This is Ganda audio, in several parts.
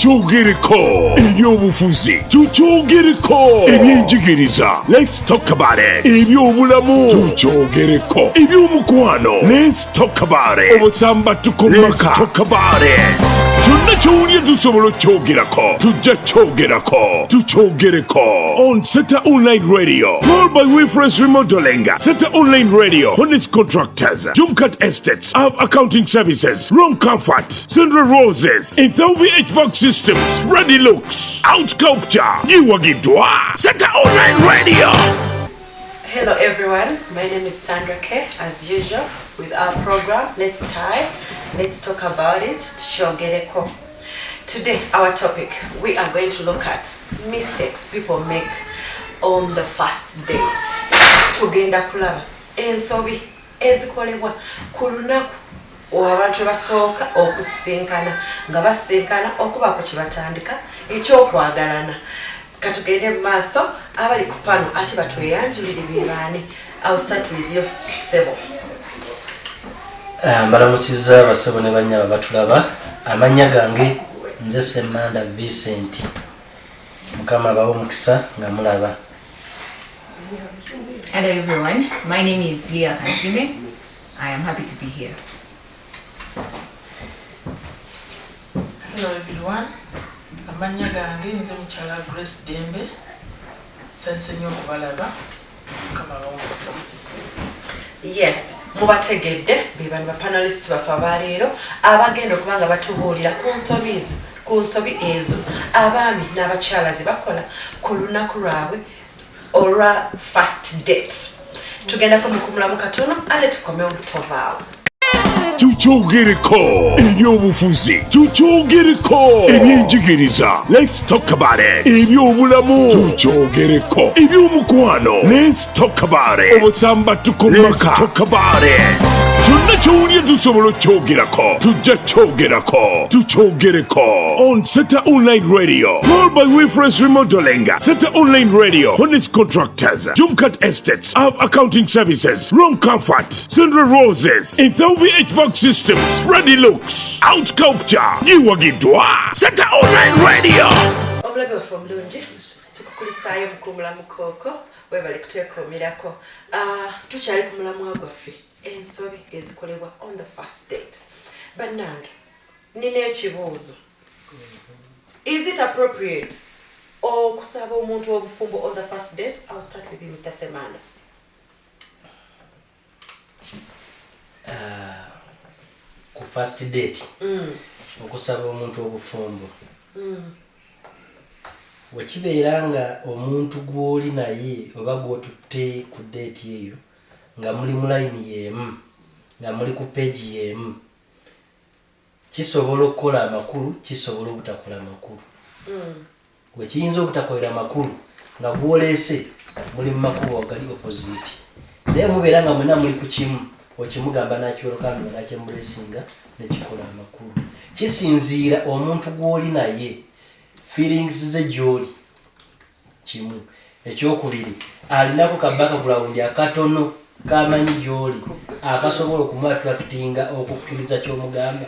tuchogereko ebyobufuzi, tuchogereko ebyenjigiriza, let's talk about it, ebyobulamu tuchogereko ebyomukwano, let's talk about it, obusamba tukomaka, let's talk about it. Kyonna kyowulira tusobola okyogerako, tujja kyogerako, tuchogereko on Seta Online Radio, powered by Wayfresh Remodeling, Seta Online Radio, Honest Contractors, Jumkat Estates, Av Accounting Services, Rom Comfort, Sandra Roses, Ethelby HVAC Systems, Brady Looks, Out Sculpture, Giwagidwa, Seta Online Radio. Hello everyone, my name is Sandra K, as usual, with our program, Let's Talk About It, Tuchogereko. Today, our topic, we are going to look at mistakes people make on the first date. Tugenda kulaba ensobi ezikolebwa ku lunaku abantu basooka okusinkana nga basinkana okuba ku kibatandika ekyokwagalana. Katugende mu maaso abali ku pano ati batweyanjulire bebaani. I'll start with you, Sebo. Mbalamusiza basebo ne banyaba batulaba. Amanya gange nze Semanda Vincent. Mukama bawo mukisa nga mulaba. Hello everyone, my name is Leah Kansime. I am happy to be here. Hello everyone, amanya gange nze mukyala Grace Dembe. Sense nnyo okubalaba. Mukama bawo mukisa. Yes, mubategedde be bano ba panelists bafa abaleero abagenda okubanga batubuulira ku nsobi ezo abaami n'abakyala ze bakola ku lunaku lwabwe olwa first date. Tugendako mukumulamu katono ate tukome olutovaawo. Tuchogereko ebyobufuzi, tuchogereko ebyenjigiriza, let's talk about it, ebyobulamu tuchogereko ebyomukwano, let's talk about it, obusamba tukomaka, let's talk about it. Kyonna kyowulira tusobola okyogerako, tujja kyogerako, tuchogereko on Seta Online Radio, powered by Wayfresh Remodeling, Seta Online Radio, Honest Contractors, Jumkat Estates, Av Accounting Services, Rom Comfort, Sandra Roses, Ethelby HVAC Systems, Brady Looks, Out Sculpture, Giwagidwa, Seta Online Radio. Omulabe waffe omulungi tukukulisaayo mukumulamu kooko webale kuteekoomirako. Tukyali ku mulamwa gwaffe ensobi ezikolebwa on the first date. Bannange nina ekibuuzo. Is it appropriate okusaba omuntu obufumbo on the first date? I'll start with you, Mr. Semanda. Ku first date okusaba omuntu obufumbo wekibeera nga omuntu gw'oli naye oba gw'otutte ku date eyo nga muli mu line y'emu nga muli ku page y'emu kisobola okukola amakulu, kisobola obutakola makulu. Wekiyinza obutakolera makulu nga gw'oleese muli mu makubo agali opposite naye mubeera nga mwena muli ku kimu okimugamba nakiwerokanga nakyemulesinga nekikola amakulu. Kisinziira omuntu gw'oli naye feelings ze gy'oli kimu. Ekyokubiri alinako ka background akatono kamanyi gy'oli akasobola okumuattractinga okukkiriza ky'omugamba.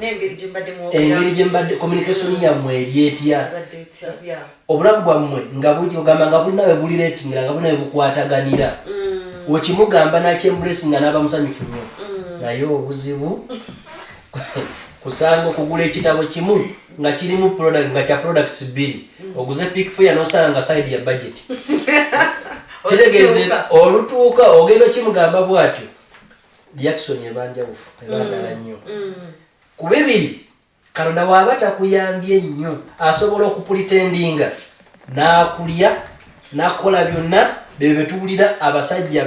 Engeri gyembadde communication yammwe eri etya obulamu bwammwe nga ogamba nga bulina we buli ratingira nga bulina we bukwataganira. Okimugamba nakyembulesinga n'aba musanyufu nnyo naye obuzibu kusanga okugula ekitabo kimu nga kirimu product nga kya products bbiri oguze pick fair n'osanga nga side ya budget. Kitegeeze olutuuka ogenda okimugamba bw'atyo reaction ebanjawufu ebandala nnyo. Ku bibiri Katonda waaba takuyambye nnyo asobola okupulitendinga n'akulya n'akola byonna bebe tuwulira abasajja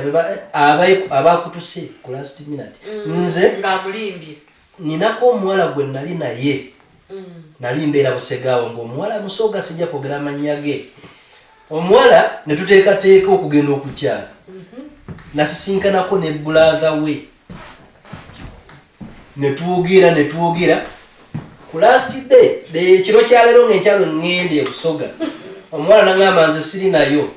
abakutuse ku last minute. Nze ng'amulimbye ninako omuwala gwe nali naye nali mbeera Busegaawo ng'omuwala musoga sijja kwogera amannya ge. Omuwala ne tuteekateeka okugenda okukyala nasisinkanako ne brother we ne tuwugira ku last day ekiro kyaleero ng'enkyalo ngende e Busoga. Omuwala nangamba nze siri nayo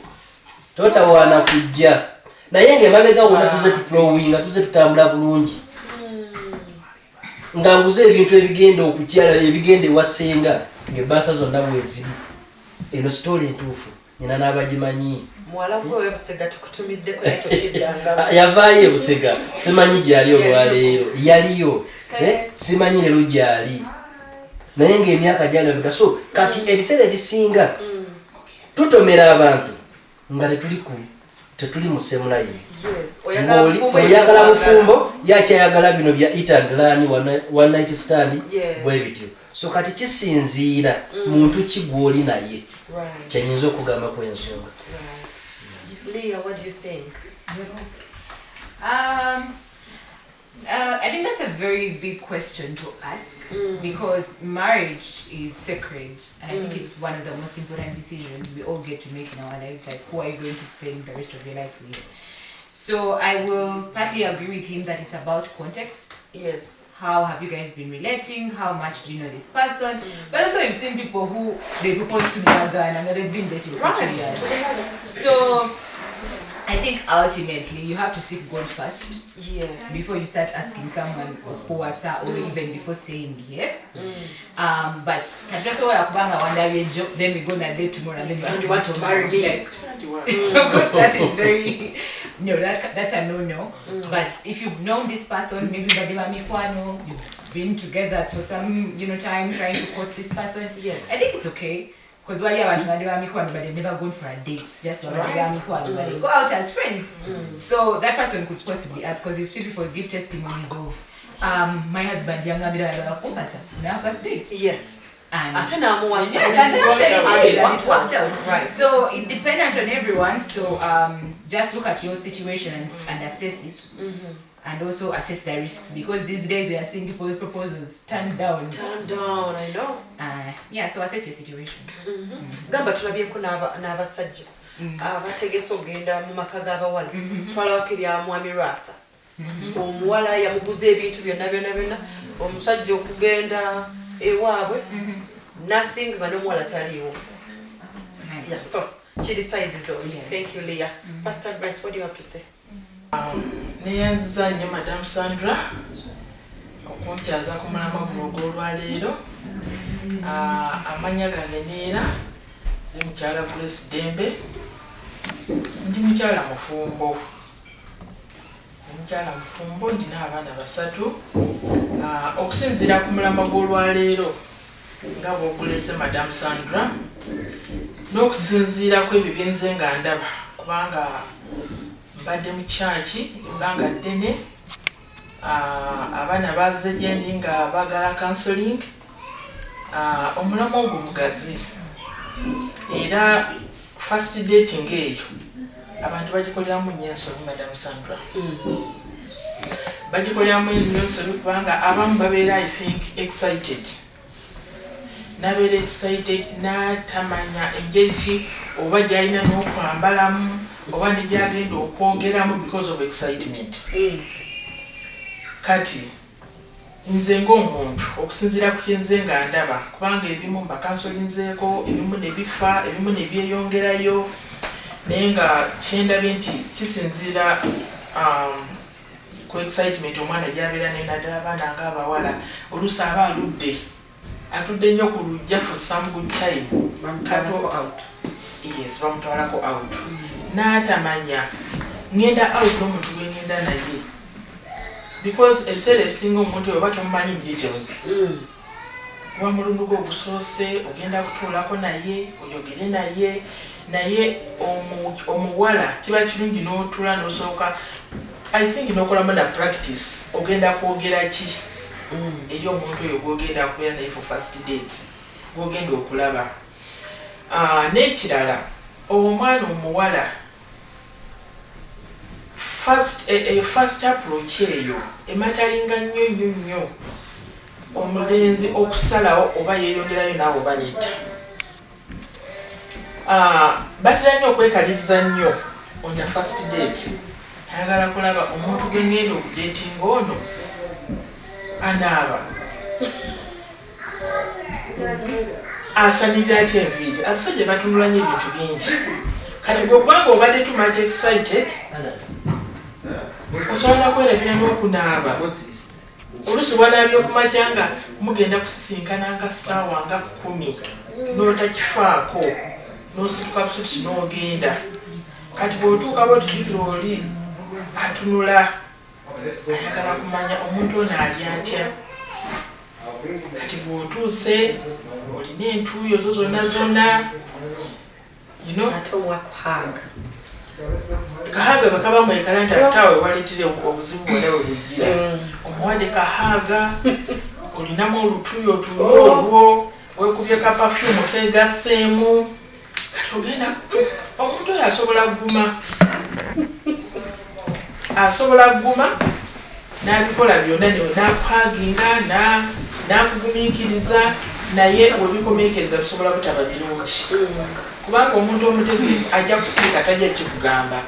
totawaana kujja naye ng'emabega wonna tuze tuflowinga tuze tutambula bulungi. nga nguze ebintu ebigenda okukyala ebigenda ewasenga ng'ebbaasa zonna bweziri. Eno story entuufu nyina n'abagimanyi. Muwala gwe Busega tukutumiddeko naye tokiddanga. Yavaayo e Busega simanyi gyali olwaleero yaliyo simanyi leero gyali naye ng'emyaka gyalabika. So kati ebiseera ebisinga tutomera abantu nga tetuli mu semulayini. Oyagala bufumbo yakyayagala bino bya eat and learn one night stand bwe bityo. So kati kisinziira muntu ki gw'oli naye kyenyinza okugamba ku ensonga. Leah, what do you think? I think that's a very big question to ask because marriage is sacred and I think it's one of the most important decisions we all get to make in our lives, like who are you going to spend the rest of your life with. So I will partly agree with him that it's about context. Yes. How have you guys been relating? How much do you know this person? But also I've seen people who they propose to their guy and they've been dating for 2 years. So I think ultimately you have to seek God first. Yes. Before you start asking someone or even before saying yes. But then we're gonna date tomorrow and then you want to marry me. Like, of course that is very that's a no. But if you've known this person, maybe you've been together for some time trying to court this person. Yes. I think it's okay. Because while you're but they've never gone for a date, just but they go out as friends. So that person could possibly ask, because you see people give testimonies of my husband, young our first date. Yes. And it worked out. Right. So it depends on everyone. So just look at your situation and assess it. And also assess the risks, because these days we are seeing people's proposals turned down. I know. Yeah, so assess your situation. Gamba tulabyeko n'abasajja abategese ogenda mu maka g'abawala twalabako ebya mwami Rasa. Omuwala yamuguza ebintu byonna omusajja okugenda ewaabwe nothing nga n'omuwala taliiwo. Yeah, so she decides on. Thank you, Leah. Pastor Grace, what do you have to say? Neyanziza nnyo Madam Sandra okunkyaza ku mulama guno ogw'olwaleero. Amanya gange Neera, nze mukyala Grace Dembe, ndi mukyala mufumbo. Nina abaana 3. Okusinziira ku mulama gw'olwaleero nga bw'ogulese Madam Sandra, n'okusinziira ku ebyo byenze nga ndaba, kubanga mbadde mu kyaki ebbanga ddene, abaana bazze gye ndi nga baagala counseling. Omulama ogwo mugazi era first dating eyo abantu bagikoleramu nnyo ensobi Madam Sandra. Bagikoleramu nnyo ensobi kubanga abamu babeera I think excited. Nabeera excited n'atamanya engeri ki oba gy'alina n'okwambalamu oba ne gy'agenda okwogeramu because of excitement. Kati nze ng'omuntu okusinziira ku kyenze nga ndaba, kubanga ebimu mbakansolinzeeko, ebimu ne bifa, ebimu ne byeyongerayo, naye nga kyendabye nti kisinziira ku excitement omwana gy'abeera naddala abaana ng'abawala oluusi aba aludde atudde nnyo ku lujja for some good time. Yes, bamutwalako out. N'atamanya ngenda out n'omuntu gwe ngenda naye, because ebiseera ebisinga omuntu oyo oba tomumanyi details. Kuba mulundu gwo ogusoose ogenda kutuulako naye oyogere naye omuwala kiba kirungi n'otuula n'osooka I think n'okolamu na practice ogenda kwogera ki eri omuntu oyo gwogenda kubeera naye for first date gwogenda okulaba. N'ekirala omwana omuwala first approach eyo ematalinga nnyo omulenzi okusalawo oba yeeyongerayo naawe oba nedda. Batera nnyo okwekaliriza nnyo on the first date. Ayagala kulaba omuntu gwe ngenda okudatinga ono anaaba asanirira atya enviiri. Abasajja batunulanye ebintu bingi. Kati gwe kubanga obadde too much excited osobola kwerabira n'okunaaba oluusi bwanaabye okumakya nga mugenda kusisinkana nga ssaawa nga 10 n'otakifaako n'osituka busitusi n'ogenda kati bw'otuuka bwotudikira oli atunula ayagala kumanya omuntu ono ali atya kati bw'otuuse olina entuuyo zo zonna ate omwakuhanga kahaga bakaba mwekala nti atawe waleetere obuzibu bwona bwebugira omuwadde kahaga olinamu olutuuyo olwo wekubye ka perfume kegasseemu kati ogenda omuntu oyo asobola kuguma n'abikola byonna n'akuhaginga n'akugumiikiriza naye webikomeekeriza bisobola butaba birungi kubanga omuntu omutegeevu ajja kusirika tajja kikugamba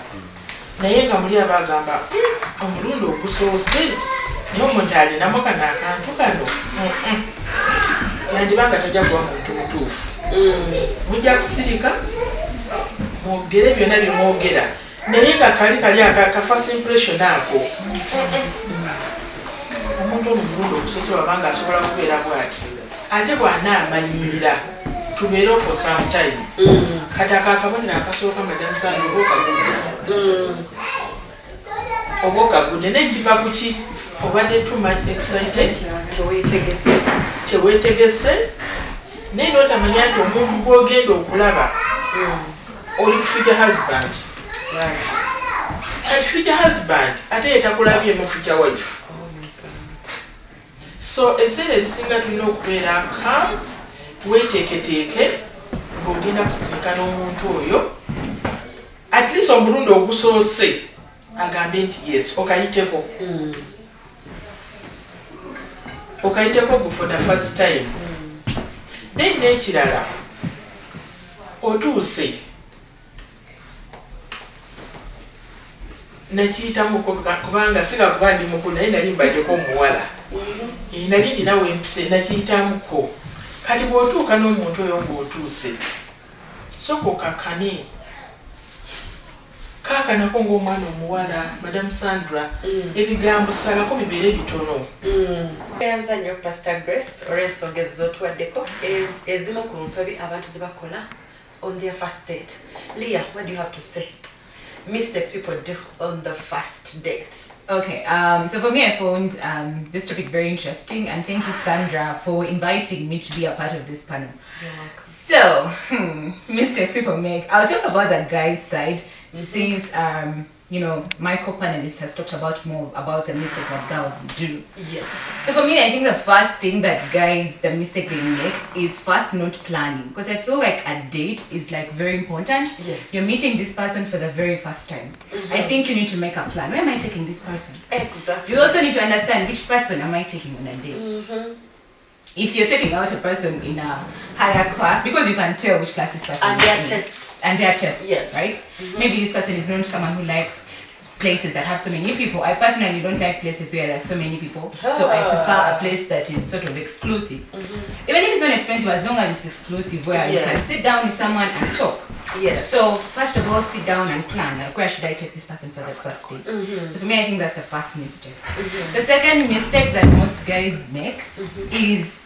naye nga muli abagamba omulundi ogusoose naye omuntu alinamu kano akantu kano yandibanga tajja kuba muntu mutuufu mujja kusirika mwogere byonna byemwogera naye nga kali ka first impression ako omuntu ono omulundi ogusoose wabanga asobola kubeera bwati ate bw'anaamanyiira tubeere for sometimes kati akakabonero akasooka madamu Sandra oba okagudde nekiva kuki obadde too much excited teweetegese naye n'otamanya nti omuntu gw'ogenda okulaba oli future husband kati future husband ate yetakulabyemu future wife so ebiseera ebisinga tulina okubeera calm weeteeketeeke ng'ogenda kusisinkana omuntu oyo at least omulundi ogusoose agambe nti yes okayiteko for the first time then n'ekirala otuuse nakiyitamuko kubanga sikakuba ndi mukulu naye nali mbaddeko omuwala nali ndinawe empise nakiyitamuko kati bw'otuuka n'omuntu oyo ng'otuuse soka okakkane kaakanako ng'omwana omuwala madamu Sandra ebigambo salako bibeere bitono yanza nnyo Pastor Grace olw'ensonga ezo z'otuwaddeko ezimu ku nsobi abantu ze bakola on their first date. Leah, what do you have to say? Mistakes people do on the first date. Okay, so for me, I found this topic very interesting, and thank you, Sandra, for inviting me to be a part of this panel. You're welcome. So, mistakes people make. I'll talk about the guy's side since my co-panelist has talked about more about the mistake that girls do. Yes. So for me, I think the first thing that guys, the mistake they make is first not planning, because I feel like a date is like very important. Yes. You're meeting this person for the very first time. I think you need to make a plan. Where am I taking this person? Exactly. You also need to understand which person am I taking on a date. If you're taking out a person in a higher class, because you can tell which class this person And is their in. test. And their test, Yes. right? Maybe this person is not someone who likes places that have so many people. I personally don't like places where there's so many people, so I prefer a place that is sort of exclusive. Even if it's not expensive, as long as it's exclusive, where you can sit down with someone and talk. Yes. So first of all, sit down and plan, like where should I take this person for the first date. So for me, I think that's the first mistake. The second mistake that most guys make is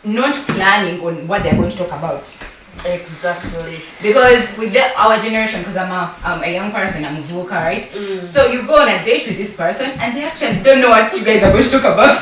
not planning on what they're going to talk about. Exactly. Because with our generation, because I'm a young person, I'm a vocal, right? So you go on a date with this person and they actually don't know what you guys are going to talk about.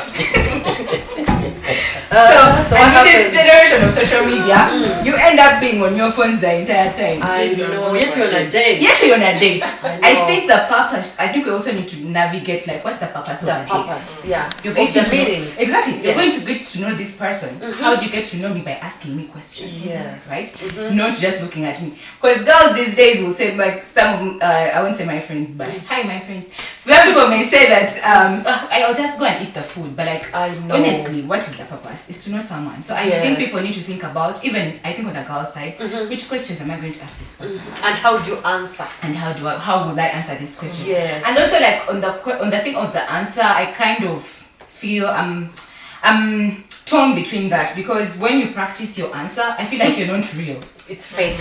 And with this generation of social media, you end up being on your phones the entire time. I know. Yet you're on a date. Yes, you're on a date. I think the purpose, I think we also need to navigate, like, what's the purpose of a Purpose, date? yeah. You're going Of the to meeting. Exactly. You're Yes. going to get to know this person. How do you get to know me? By asking me questions. Yes. Right? Not just looking at me. Because girls these days will say, like, some, I won't say my friends, but hi, my friends. Some people may say that I'll just go and eat the food. But, like, I know. honestly, what is the purpose? Is to know someone. So I think people need to think about, even I think on the girl's side, which questions am I going to ask this person? And how do you answer? And how will I answer this question? Yes. And also, like, on the thing of the answer, I kind of feel I'm torn between that, because when you practice your answer, I feel like you're not real. It's fake.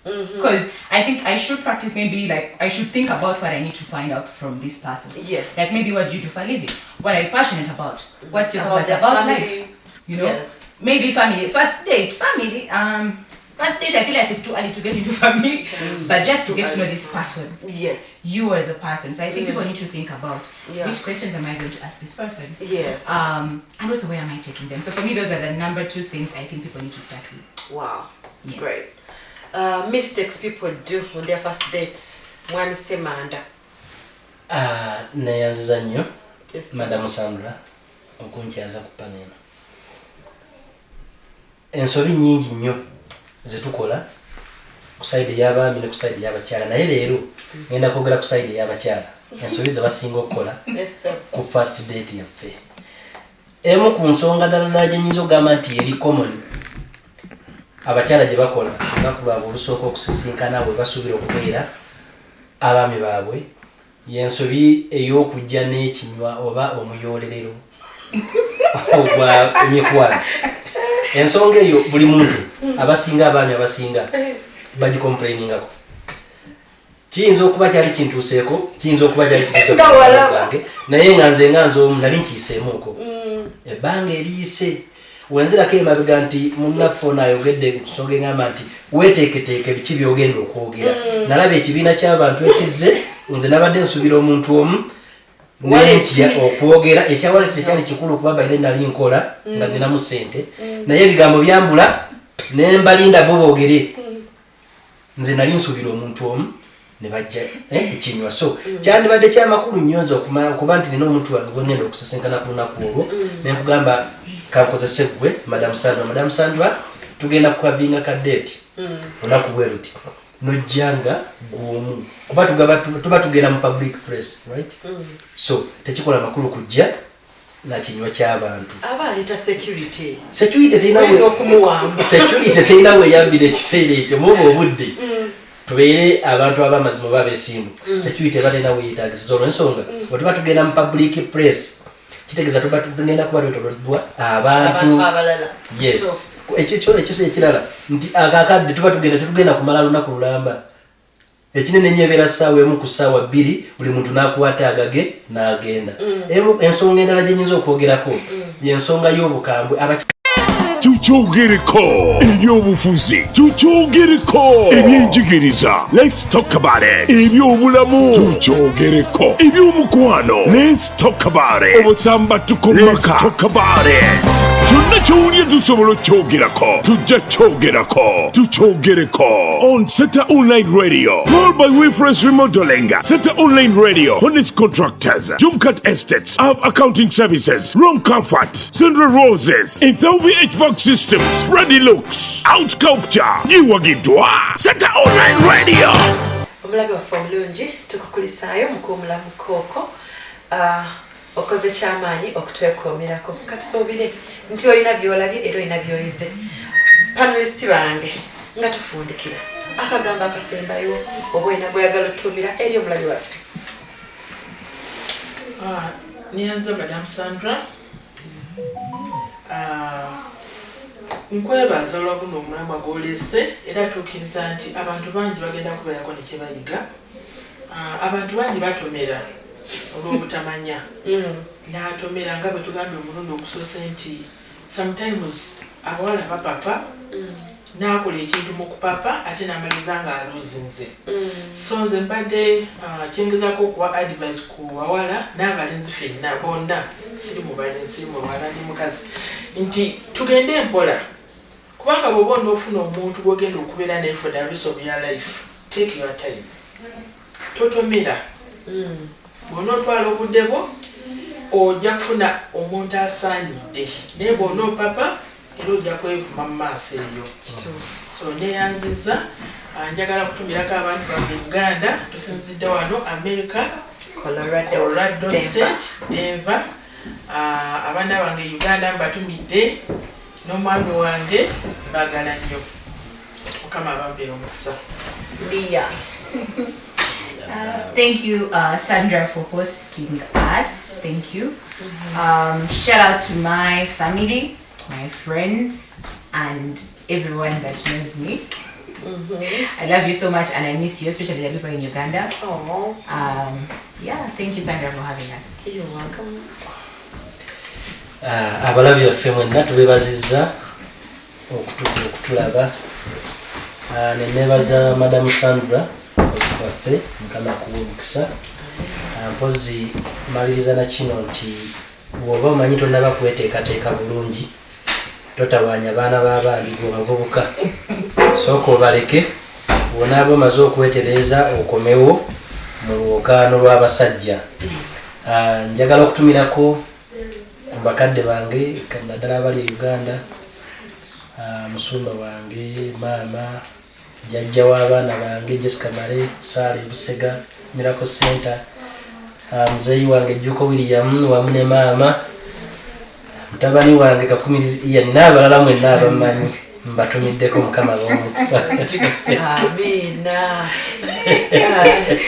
Because I think I should practice, maybe like I should think about what I need to find out from this person. Yes. Like maybe what do you do for a living? What are you passionate about? What's your About purpose their about family. life? You know? Yes. Maybe family. First date, family. First date, I feel like it's too early to get into family. But just to get to know this person. Yes. You as a person. So I think people need to think about which questions am I going to ask this person? Yes. And also where am I taking them? So for me, those are the number 2 things I think people need to start with. Wow. Yeah. Great. Mistakes people do on their first dates. Mwami Semanda. Neyanziza nnyo Yes. Madam Sandra okunkyaza ku paneno. Ensobi nyingi nnyo zetukola ku side y'abaami ne ku side y'abakyala, naye leero ngenda kwogera ku side y'abakyala. Ensobi ze basinga okukola Yes, sir. ku first date yaffe. Emu ku nsonga ddala gye nnyinza okugamba nti eri common abakyala gye bakola olunaku lwabwe olusooka okusisinkana bwe basuubira okubeera abaami baabwe y'ensobi ey'okujja n'ekinywa oba omuyoolerero ogwa emikwano. Ensonga eyo buli muntu abasinga abaami abasinga bagicomplainingako. Kiyinza okuba kyali kintuuseeko, kiyinza okuba kyali kintuuseeko, naye nga nze omu nali nkiyiseemuuko. Ebbanga eriyise wenzirako emabega nti munnaffe ono ayogedde ku nsonga engamba nti weeteeketeeke biki byogenda okwogera. Nalaba ekibiina ky'abantu ekizze, nze nabadde nsuubira omuntu omu nentya okwogera. Ekyawaleti tekyali kikulu kuba baine nali nkola nga ninamu ssente, naye ebigambo byambula ne mbalinda bo boogere. Nze nali nsuubira omuntu omu ne bajja ekinywa. So kyandibadde kyamakulu nnyo nze okuba nti nina omuntu wange gwe ngenda okusisinkana ku lunaku olwo ne nkugamba kankozese ggwe Madam Sandra. Madam Sandra tugenda kukavinga ka date lunaku bwe luti nojjanga gwomu kuba tuba tugenda mu public place, right? So tekikola makulu kujja na kinywa ky'abantu. Abaleta security. Security terina weyambira ekiseera ekyo muba obudde tubeere abantu ab'amazima oba abeesimbu. Security eba terina weyetaagisiza olw'ensonga bwe tuba tugenda mu public place kitegeeza tuba tugenda kuba twetoloddwa abantu abalala. Yes. Ekyo ekirala nti akakadde tuba tetugenda kumala lunaku lulamba. Ekinene nnyo ebeera ssaawa emu ku ssaawa 2 buli muntu n'akwata agage n'agenda. Ensonga endala gye nnyinza okwogerako y'ensonga y'obukambwe. Tuchogereko ebyobufuzi, tuchogereko ebyenjigiriza, let's talk about it, ebyobulamu, tuchogereko ebyomukwano, let's talk about it, obusamba tukomaka, let's talk about it. Kyonna kyowulya tusobola okyogerako, tujja kyogerako, tuchogereko on Seta Online Radio, powered by Wayfresh Remodeling, Seta Online Radio, Honest Contractors, Jumkat Estates, Av Accounting Services, Rom Comfort, Sandra Roses, Ethiopia HVAC Systems, Ready Looks, Out Sculpture, Giwagidwa, Seta Online Radio. Omulabi waffe omulungi tukukulisaayo mukuumulamu kooko. Okoze kyamaanyi okutwekoomerako. Katusuubire nti olina by'olabye era olina by'oyize. Panelisiti bange nga tufundikira akagambo akasembayo oba olina gweyagala otutumira eri omulabi waffe. Niyanza Madam Sandra. Nkwebaza olwa guno omulamwa gw'oleese era tukkiriza nti abantu bangi bagenda kubeerako ne kye bayiga. Abantu bangi batomera olw'obutamanya. N'atomera nga bwe tugambye omulundi ogusoose nti sometimes abawala bapapa n'akola ekintu mu kupapa ate n'amaliza nga aluzinze. So nze mbadde kyengezako okuwa advice ku bawala n'abalenzi ffenna bonna, siri mubalenzi siri muwala ndi mukazi, nti tugende empola kubanga bw'oba onoofuna omuntu gw'ogenda okubeera naye for the rest of your life, take your time, totomera. Bw'onootwala obudde bwo ojja kufuna omuntu asaanidde, naye bw'onoopapa era ojja kwevuma mu maaso eyo. So neyanziza njagala kutumirako abantu bange Uganda, tusinzidde wano America, Colorado State, Denver. Abaana bange Uganda mbatumidde n'omwami wange mbagala nnyo. Mukama abampeera omukisa. Thank you, Sandra, for hosting us. Thank you. Shout out to my family, my friends, and everyone that knows me. I love you so much and I miss you, especially the people in Uganda. Oh, Yeah, thank you Sandra for having us. you're welcome. Abalabi baffe mwenna tubebazizza okutulaba. Nenebaza Madam Sandra waffe mukama kuwa omukisa. Mpozi maliriza na kino nti bw'oba omanyi tonnaba kweteekateeka bulungi totawaanya baana b'abandi gw'omuvubuka. Sooka obaleke bw'onaaba omaze okwetereeza okomewo mu lwokaano lw'abasajja. Njagala okutumirako bakadde bange naddala abali e Uganda, musumba wange, maama, jjajja w'abaana bange Jessica Male, Saali Busega, Miracle Center, muzeeyi wange Jjuko William wamu ne maama, mutabani wange Kakumirizi Ian n'abalala mwenna abamanyi mbatumiddeko mukama b'omukisa. Amina.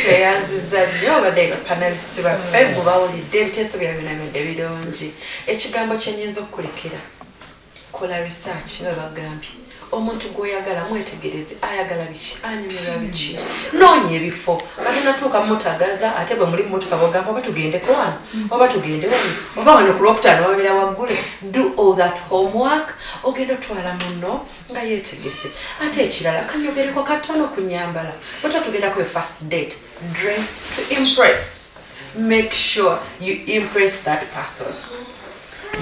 Tweyanziza nnyo abadde panelisti baffe mubawulidde ebiteeso byabinamidde birungi. Ekigambo kye nnyinza okukulekera, kola research nga bagambye. Omuntu gw'oyagala mwetegereze, ayagala biki, anyumirwa biki. Noonya ebifo batunatuuka mutagaza ate bwe muli mmotoka bwogamba oba tugendeko wano oba tugende wano oba wano ku lwokutaano wabira waggule. Do all that homework. Ogenda otwala muno nga yeetegese. Ate ekirala kanyogereko katono ku nnyambala. Bwetwa tugendako first date, dress to impress. Make sure you impress that person.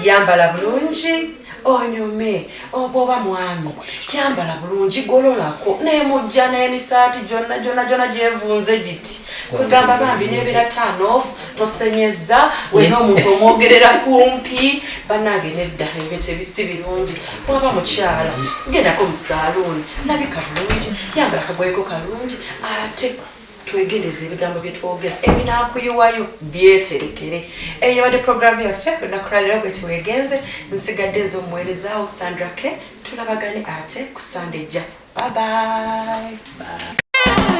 Yambala bulungi, onyume, bw'oba mwami, yambala bulungi, gololako, n'emujja n'emisaati gyonna gyevunze giti. Kwegamba bambi n'ebeera turn off, tosenyeza, wena omuntu omwogerera kumpi, bannange nedda ebintu ebisi birungi. Bw'oba mukyala, gendako mu saaluuni, labika bulungi, yambala akagoyeko kalungi, ate twegereze ebigambo bye twogera ebinaakuyiwayo byeterekere. Eyo yabadde programu yaffe lunakulaaliro bwe tiwegenze. Nsigadde nze omuweerezaawo Sandra K. Tulabagane ate ku Sunday ejja. Bye bye.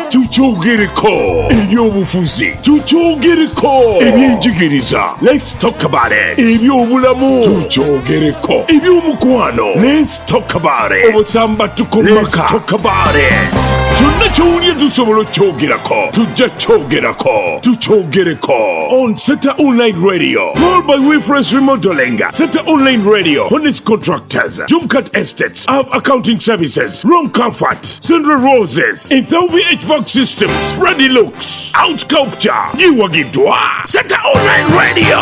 Tukyogereko ebyobufuzi, tukyogereko ebyenjigiriza, let's talk about it, ebyobulamu, tukyogereko ebyomukwano, let's talk about it, obusamba tukomaka, let's talk about it. Kyonna kyowulye tusobola okyogerako, tujja kyogerako, tukyogereko on Seta Online Radio, powered by Wifres Remodeling, Seta Online Radio, Honest Contractors, Jumkat Estates, Av Accounting Services, Rom Comfort, Sandra Roses, Ethiopia HVAC Systems, Ready Looks, Out Sculpture, Giwagidwa, Seta Online Radio.